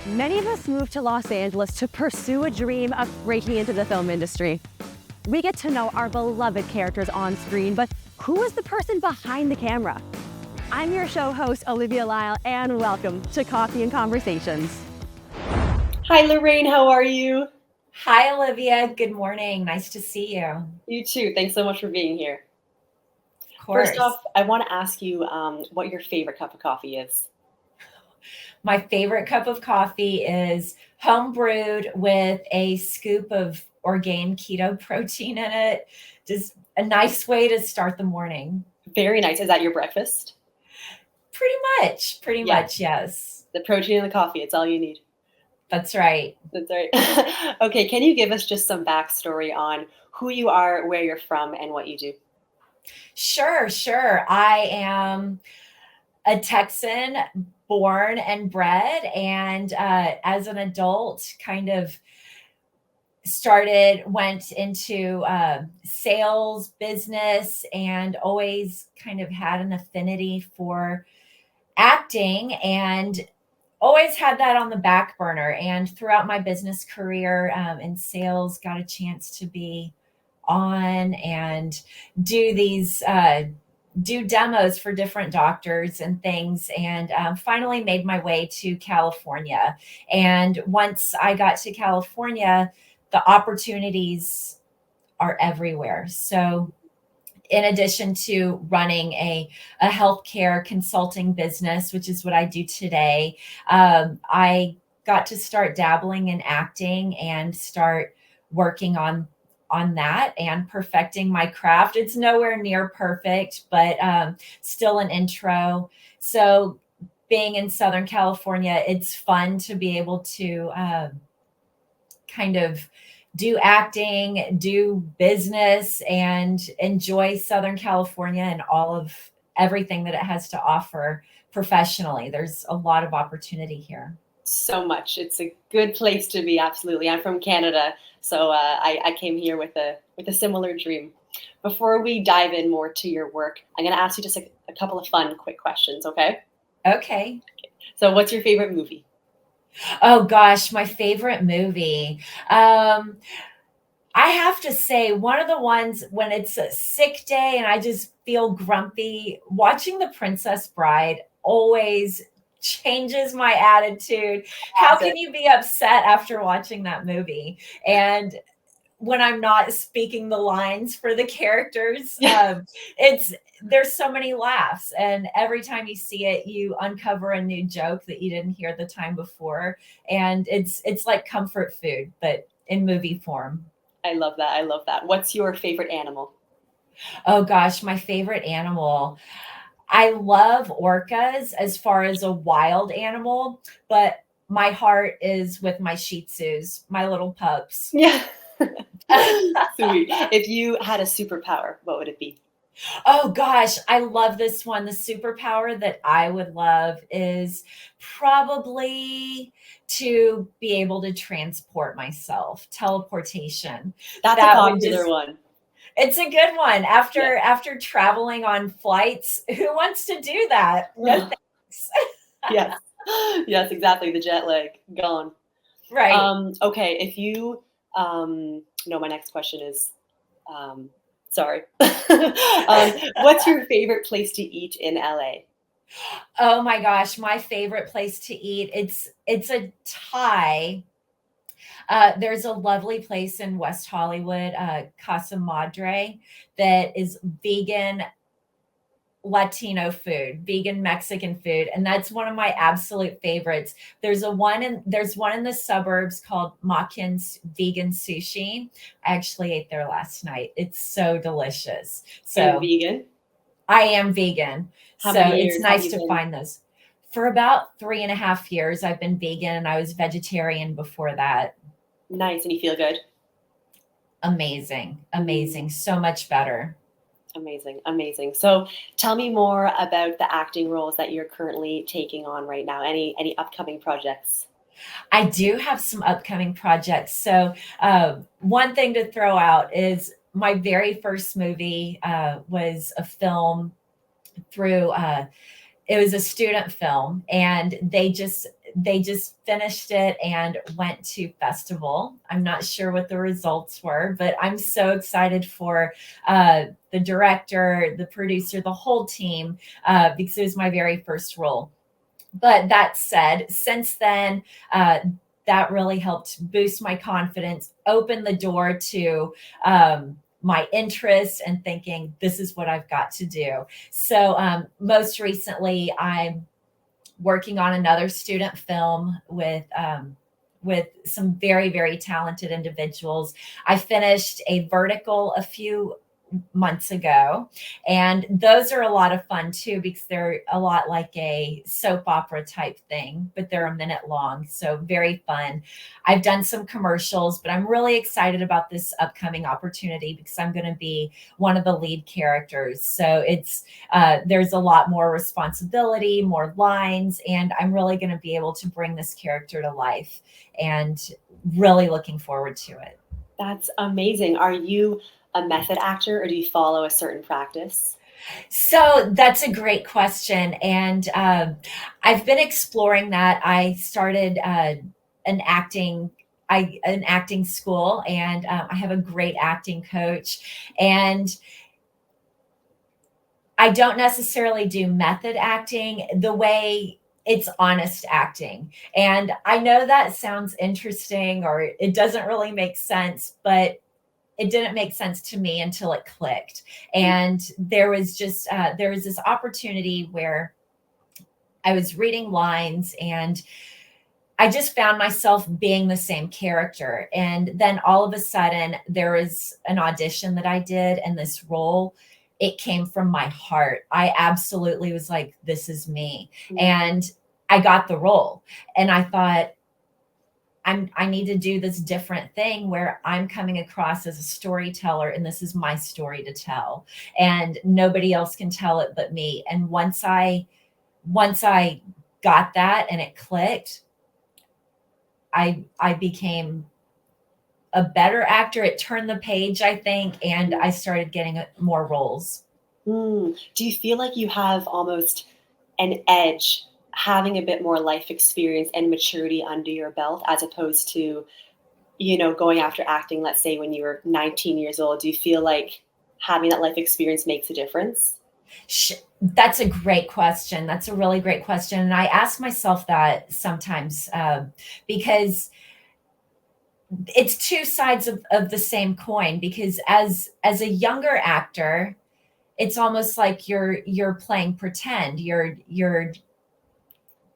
Many of us move to Los Angeles to pursue a dream of breaking into the film industry. We get to know our beloved characters on screen, but who is the person behind the camera? I'm your show host, Olivia Lyle, and welcome to Coffee and Conversations. Hi, Lorraine. How are you? Hi, Olivia. Good morning. Nice to see you. You too. Thanks so much for being here. Of course. First off, I want to ask you what your favorite cup of coffee is. My favorite cup of coffee is home brewed with a scoop of organic keto protein in it. Just a nice way to start the morning. Very nice. Is that your breakfast? Pretty much, yes. The protein in the coffee, it's all you need. That's right. That's right. Okay, can you give us just some backstory on who you are, where you're from, and what you do? Sure. I am a Texan, born and bred, and as an adult, kind of went into sales, business, and always kind of had an affinity for acting and always had that on the back burner. And throughout my business career in sales, got a chance to be on and do these do demos for different doctors and things, and finally made my way to California. And once I got to California, the opportunities are everywhere. So in addition to running a healthcare consulting business, which is what I do today, I got to start dabbling in acting and start working on that and perfecting my craft. It's nowhere near perfect, but still an intro. So being in Southern California, it's fun to be able to kind of do acting, do business, and enjoy Southern California and all of everything that it has to offer professionally. There's a lot of opportunity here. So much. It's a good place to be. Absolutely. I'm from Canada, so I came here with a similar dream. Before we dive in more to your work, I'm going to ask you just a couple of fun, quick questions. Okay. Okay. So, what's your favorite movie? Oh gosh, my favorite movie. I have to say, one of the ones when it's a sick day and I just feel grumpy, watching The Princess Bride always changes my attitude. How can you be upset after watching that movie? And when I'm not speaking the lines for the characters, there's so many laughs, and every time you see it, you uncover a new joke that you didn't hear the time before, and it's like comfort food, but in movie form. I love that. I love that. What's your favorite animal? Oh gosh, my favorite animal. I love orcas as far as a wild animal, but my heart is with my Shih Tzus, my little pups. Yeah. Sweet. If you had a superpower, what would it be? Oh gosh, I love this one. The superpower that I would love is probably to be able to transport myself, teleportation. That's a popular one. It's a good one. After traveling on flights, who wants to do that? No thanks. Yes, exactly. The jet lag gone. Right. Okay, if you no, my next question is sorry. What's your favorite place to eat in LA? Oh my gosh, my favorite place to eat. It's a tie. There's a lovely place in West Hollywood, Casa Madre, that is vegan Latino food, vegan Mexican food, and that's one of my absolute favorites. There's one in the suburbs called Mackin's Vegan Sushi. I actually ate there last night. It's so delicious. So vegan? I am vegan. How so many years it's nice to find those. For about 3.5 years, I've been vegan, and I was vegetarian before that. Nice. And you feel good? Amazing. So much better. Amazing. So tell me more about the acting roles that you're currently taking on right now. Any upcoming projects? I do have some upcoming projects. So one thing to throw out is my very first movie was a film through it was a student film, and they just finished it and went to festival. I'm not sure what the results were, but I'm so excited for the director, the producer, the whole team, because it was my very first role. But that said, since then, that really helped boost my confidence, open the door to my interests and thinking, this is what I've got to do. So most recently, I'm working on another student film with some very, very talented individuals. I finished a vertical a few months ago, and those are a lot of fun too, because they're a lot like a soap opera type thing, but they're a minute long, so very fun. I've done some commercials, but I'm really excited about this upcoming opportunity because I'm going to be one of the lead characters. So it's there's a lot more responsibility, more lines, and I'm really going to be able to bring this character to life, and really looking forward to it. That's amazing. Are you a method actor or do you follow a certain practice? So that's a great question. And I've been exploring that. I started an acting an acting school, and I have a great acting coach. And I don't necessarily do method acting the way it's honest acting. And I know that sounds interesting or it doesn't really make sense, but it didn't make sense to me until it clicked. And there was this opportunity where I was reading lines and I just found myself being the same character. And then all of a sudden there was an audition that I did, and this role, it came from my heart. I absolutely was like, this is me. And I got the role, and I thought, I need to do this different thing where I'm coming across as a storyteller, and this is my story to tell, and nobody else can tell it but me. And once I got that and it clicked, I became a better actor. It turned the page, I think, and I started getting more roles. Do you feel like you have almost an edge having a bit more life experience and maturity under your belt as opposed to, going after acting, let's say when you were 19 years old? Do you feel like having that life experience makes a difference? That's a great question. That's a really great question. And I ask myself that sometimes because it's two sides of the same coin. Because as a younger actor, it's almost like you're playing pretend. You're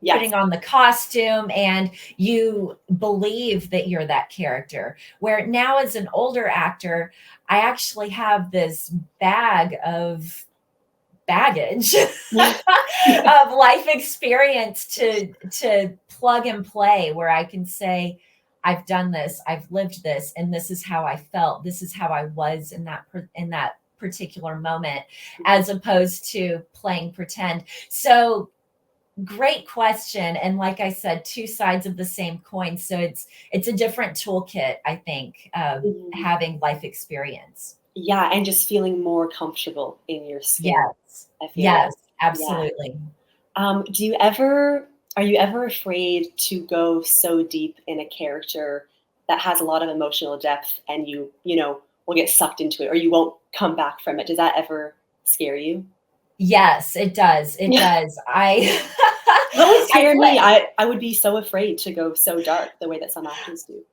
Yes. putting on the costume and you believe that you're that character. Where now as an older actor, I actually have this bag of baggage of life experience to plug and play, where I can say, I've done this, I've lived this, and this is how I felt. This is how I was in that particular moment, as opposed to playing pretend. So great question. And like I said, two sides of the same coin. So it's a different toolkit, I think, having life experience. Yeah, and just feeling more comfortable in your skin. Yes. I feel Yes, like. absolutely. Yeah. Are you ever afraid to go so deep in a character that has a lot of emotional depth and you will get sucked into it or you won't come back from it? Does that ever scare you? Yes, it does. It does. That would scare me. I would be so afraid to go so dark the way that some actors do.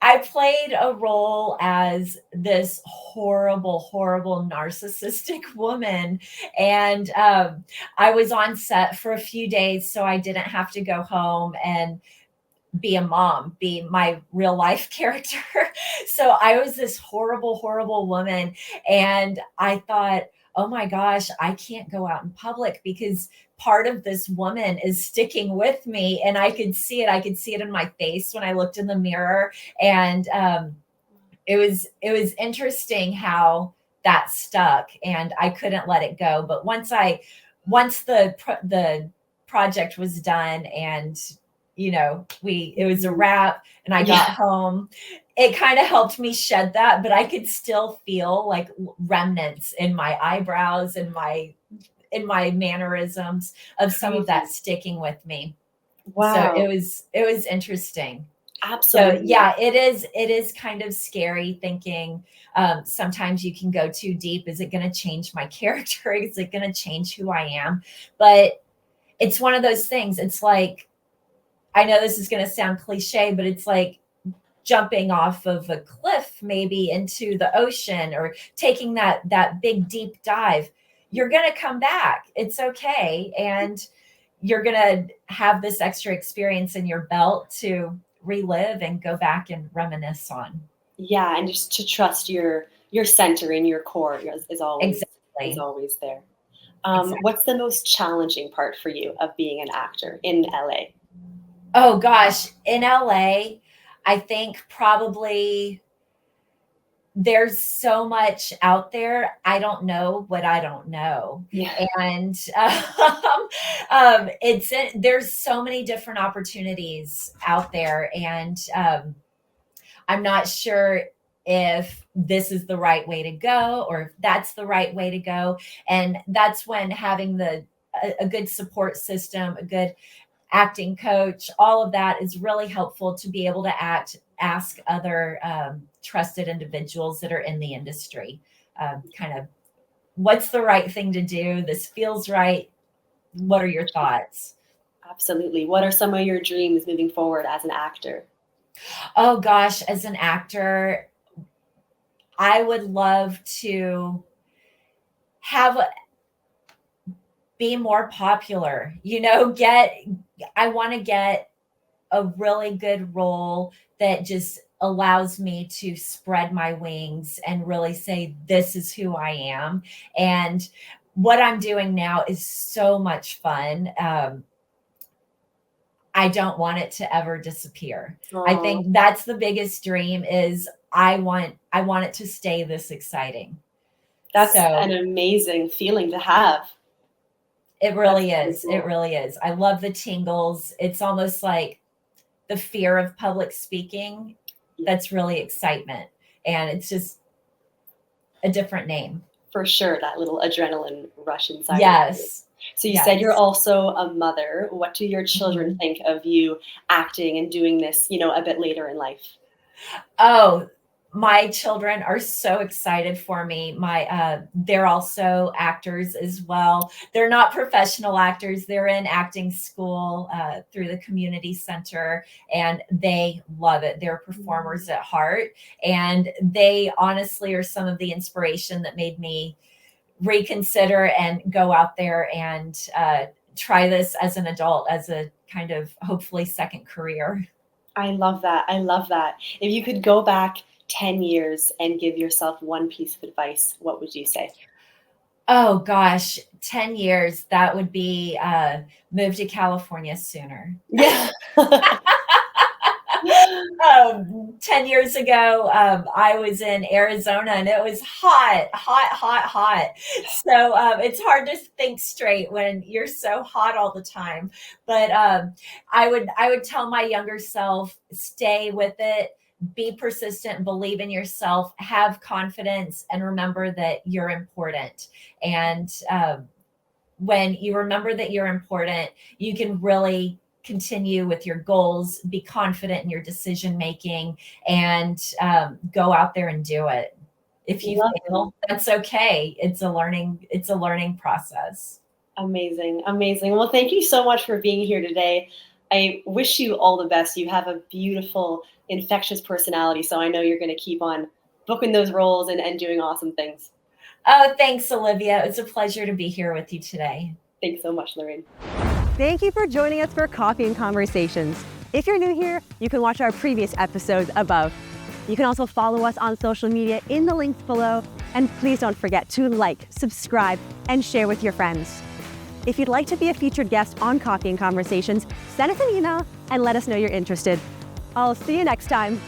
I played a role as this horrible, horrible narcissistic woman. And I was on set for a few days, so I didn't have to go home and be a mom, be my real life character. So I was this horrible, horrible woman. And I thought, oh my gosh, I can't go out in public because part of this woman is sticking with me. And I could see it. I could see it in my face when I looked in the mirror. And it was interesting how that stuck, and I couldn't let it go. But once the project was done and it was a wrap and I got home, it kind of helped me shed that, but I could still feel like remnants in my eyebrows and in my mannerisms of some of that sticking with me. Wow. So it was interesting. Absolutely. So yeah, it is kind of scary thinking sometimes you can go too deep. Is it going to change my character? Is it going to change who I am? But it's one of those things. It's like, I know this is going to sound cliche, but it's like jumping off of a cliff, maybe into the ocean, or taking that big deep dive. You're going to come back. It's okay. And you're going to have this extra experience in your belt to relive and go back and reminisce on. Yeah, and just to trust your center and your core is always Exactly. there. Exactly. What's the most challenging part for you of being an actor in LA? Oh gosh, in LA, I think probably there's so much out there. I don't know what I don't know. Yeah. And there's so many different opportunities out there. And I'm not sure if this is the right way to go or if that's the right way to go. And that's when having a good support system, a good acting coach, all of that is really helpful to be able to ask other trusted individuals that are in the industry, kind of what's the right thing to do? This feels right. What are your thoughts? Absolutely. What are some of your dreams moving forward as an actor? Oh gosh, as an actor, I would love to be more popular, I want to get a really good role that just allows me to spread my wings and really say, this is who I am. And what I'm doing now is so much fun. I don't want it to ever disappear. I Oh, think that's the biggest dream is I want it to stay this exciting. that's So an amazing feeling to have. it really That's is. so It cool. really is. I love the tingles. It's almost like the fear of public speaking. That's really excitement. And it's just a different name. For sure, that little adrenaline rush inside of you. Yes. So you said you're Yes. also a mother. What do your children Mhm. think of you acting and doing this, a bit later in life? Oh, my children are so excited for me. They're also actors as well. They're not professional actors. They're in acting school through the community center, and they love it. They're performers at heart, and they honestly are some of the inspiration that made me reconsider and go out there and try this as an adult, as a kind of hopefully second career. I love that. I love that. If you could go back 10 years and give yourself one piece of advice, what would you say? Oh gosh, 10 years, that would be move to California sooner. Yeah. 10 years ago, I was in Arizona and it was hot, hot, hot, hot. So it's hard to think straight when you're so hot all the time. But I would tell my younger self, stay with it, be persistent, believe in yourself, have confidence, and remember that you're important. And when you remember that you're important, you can really continue with your goals, be confident in your decision making, and go out there and do it. If you Love that. fail, that's okay. It's a learning process. Amazing. Amazing. Well, thank you so much for being here today. I wish you all the best. You have a beautiful, infectious personality. So I know you're going to keep on booking those roles and doing awesome things. Oh, thanks, Olivia. It's a pleasure to be here with you today. Thanks so much, Lorraine. Thank you for joining us for Coffee and Conversations. If you're new here, you can watch our previous episodes above. You can also follow us on social media in the links below. And please don't forget to like, subscribe, and share with your friends. If you'd like to be a featured guest on Coffee and Conversations, send us an email and let us know you're interested. I'll see you next time.